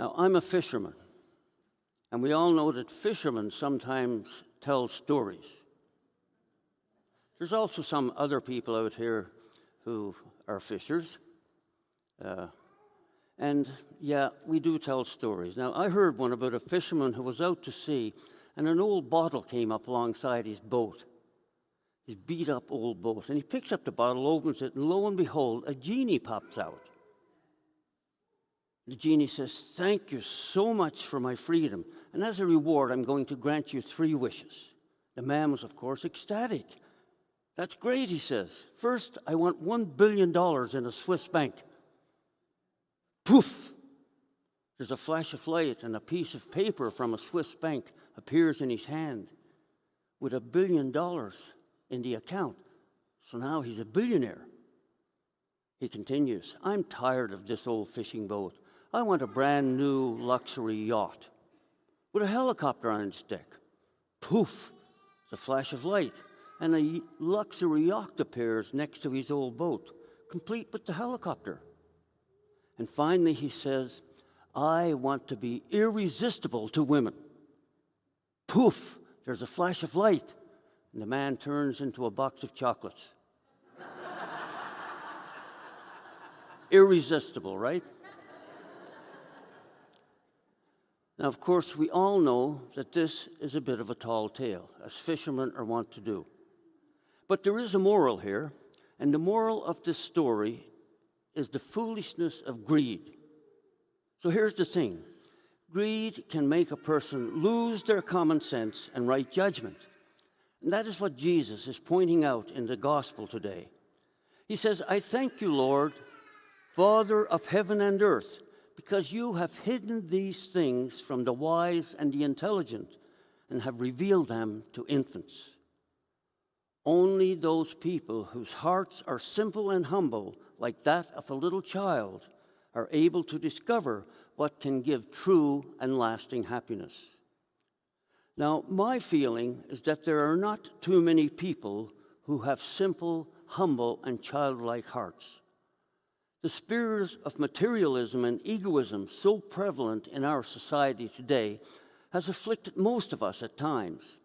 Now, I'm a fisherman, and we all know that fishermen sometimes tell stories. There's also some other people out here who are fishers. And yeah, we do tell stories. Now, I heard one about a fisherman who was out to sea, and an old bottle came up alongside his boat. His beat-up old boat. And he picks up the bottle, opens it, and lo and behold, a genie pops out. The genie says, "Thank you so much for my freedom, and as a reward, I'm going to grant you 3 wishes." The man was, of course, ecstatic. "That's great," he says. "First, I want $1 billion in a Swiss bank." Poof! There's a flash of light, and a piece of paper from a Swiss bank appears in his hand with $1 billion in the account. So now he's a billionaire. He continues, "I'm tired of this old fishing boat. I want a brand new luxury yacht with a helicopter on its deck." Poof! It's a flash of light, and a luxury yacht appears next to his old boat, complete with the helicopter. And finally he says, "I want to be irresistible to women." Poof! There's a flash of light, and the man turns into a box of chocolates. Irresistible, right? Now, of course, we all know that this is a bit of a tall tale, as fishermen are wont to do. But there is a moral here, and the moral of this story is the foolishness of greed. So here's the thing. Greed can make a person lose their common sense and right judgment. And that is what Jesus is pointing out in the gospel today. He says, "I thank you, Lord, Father of heaven and earth, because you have hidden these things from the wise and the intelligent and have revealed them to infants. Only those people whose hearts are simple and humble, like that of a little child, are able to discover what can give true and lasting happiness." Now, my feeling is that there are not too many people who have simple, humble, and childlike hearts. The spirit of materialism and egoism, so prevalent in our society today, has afflicted most of us at times.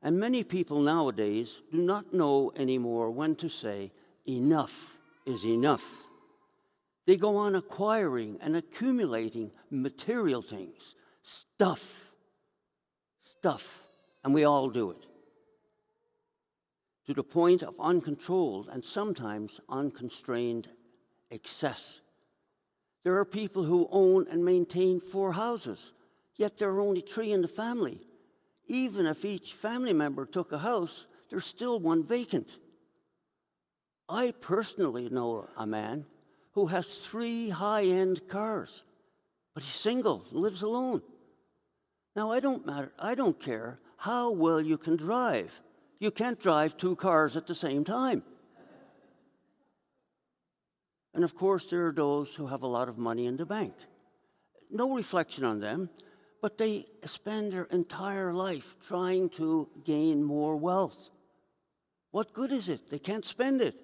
And many people nowadays do not know anymore when to say, enough is enough. They go on acquiring and accumulating material things, stuff, and we all do it, to the point of uncontrolled and sometimes unconstrained excess. There are people who own and maintain 4 houses, yet there are only 3 in the family. Even if each family member took a house, there's still 1 vacant. I personally know a man who has 3 high-end cars, but he's single, lives alone. Now, I don't care how well you can drive. You can't drive 2 cars at the same time. And of course, there are those who have a lot of money in the bank. No reflection on them, but they spend their entire life trying to gain more wealth. What good is it? They can't spend it.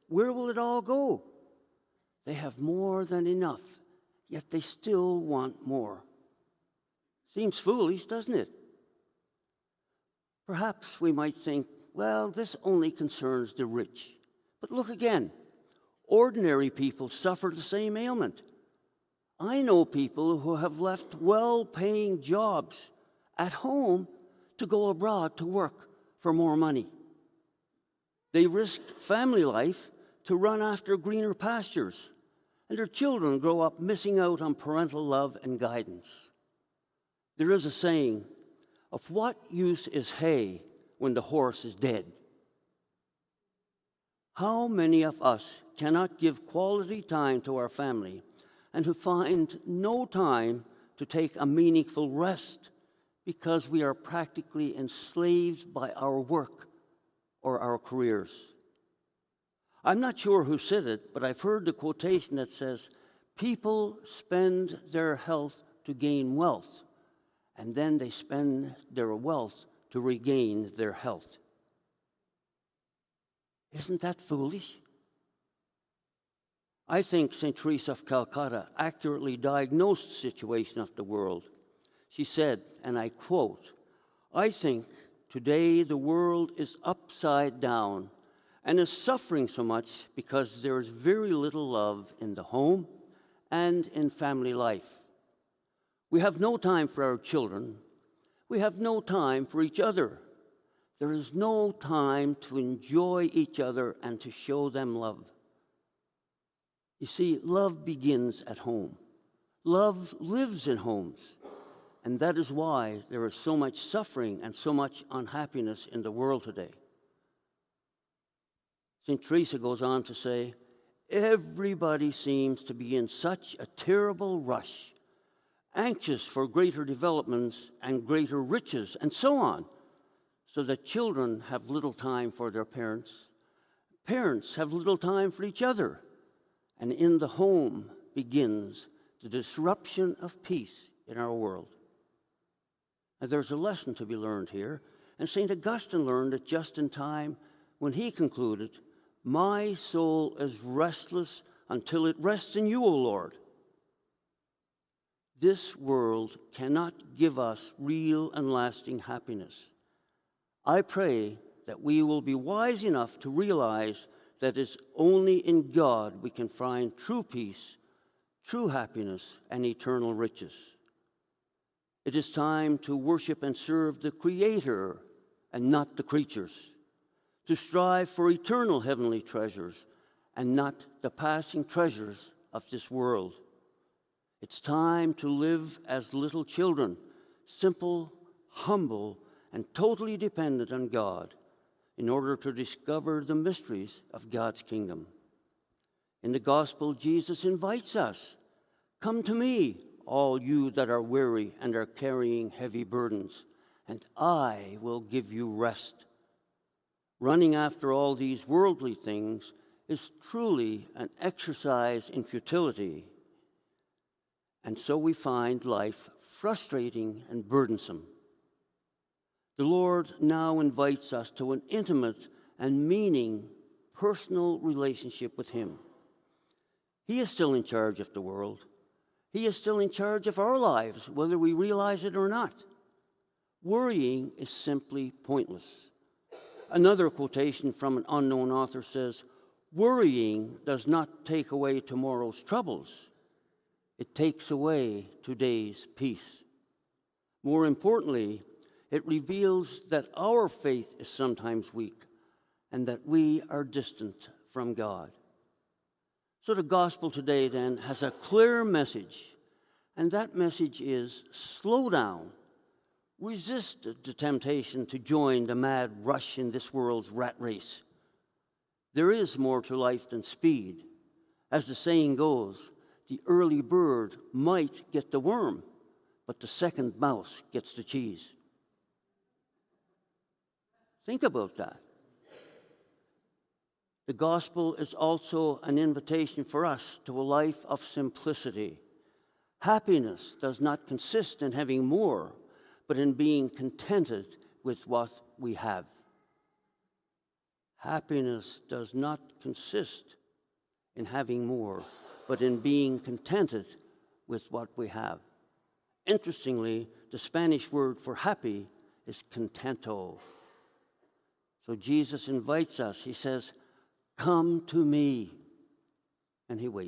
Where will it all go? They have more than enough, yet they still want more. Seems foolish, doesn't it? Perhaps we might think, well, this only concerns the rich. But look again. Ordinary people suffer the same ailment. I know people who have left well-paying jobs at home to go abroad to work for more money. They risked family life to run after greener pastures, and their children grow up missing out on parental love and guidance. There is a saying, "Of what use is hay when the horse is dead?" How many of us cannot give quality time to our family and who find no time to take a meaningful rest because we are practically enslaved by our work or our careers? I'm not sure who said it, but I've heard the quotation that says, "People spend their health to gain wealth, and then they spend their wealth to regain their health." Isn't that foolish? I think St. Teresa of Calcutta accurately diagnosed the situation of the world. She said, and I quote, "I think today the world is upside down and is suffering so much because there is very little love in the home and in family life. We have no time for our children. We have no time for each other. There is no time to enjoy each other and to show them love." You see, love begins at home. Love lives in homes. And that is why there is so much suffering and so much unhappiness in the world today. St. Teresa goes on to say, everybody seems to be in such a terrible rush, anxious for greater developments and greater riches, and so on, so that children have little time for their parents. Parents have little time for each other. And in the home begins the disruption of peace in our world. And there's a lesson to be learned here, and St. Augustine learned it just in time when he concluded, "My soul is restless until it rests in you, O Lord." This world cannot give us real and lasting happiness. I pray that we will be wise enough to realize that it's only in God we can find true peace, true happiness, and eternal riches. It is time to worship and serve the Creator and not the creatures, to strive for eternal heavenly treasures and not the passing treasures of this world. It's time to live as little children, simple, humble, and totally dependent on God, in order to discover the mysteries of God's kingdom. In the gospel, Jesus invites us, "Come to me, all you that are weary and are carrying heavy burdens, and I will give you rest." Running after all these worldly things is truly an exercise in futility, and so we find life frustrating and burdensome. The Lord now invites us to an intimate and meaning personal relationship with Him. He is still in charge of the world. He is still in charge of our lives, whether we realize it or not. Worrying is simply pointless. Another quotation from an unknown author says, "Worrying does not take away tomorrow's troubles. It takes away today's peace." More importantly, it reveals that our faith is sometimes weak and that we are distant from God. So the gospel today then has a clear message, and that message is slow down. Resist the temptation to join the mad rush in this world's rat race. There is more to life than speed. As the saying goes, the early bird might get the worm, but the second mouse gets the cheese. Think about that. The gospel is also an invitation for us to a life of simplicity. Happiness does not consist in having more, but in being contented with what we have. Happiness does not consist in having more, but in being contented with what we have. Interestingly, the Spanish word for happy is contento. So Jesus invites us. He says, "Come to me," and He waits.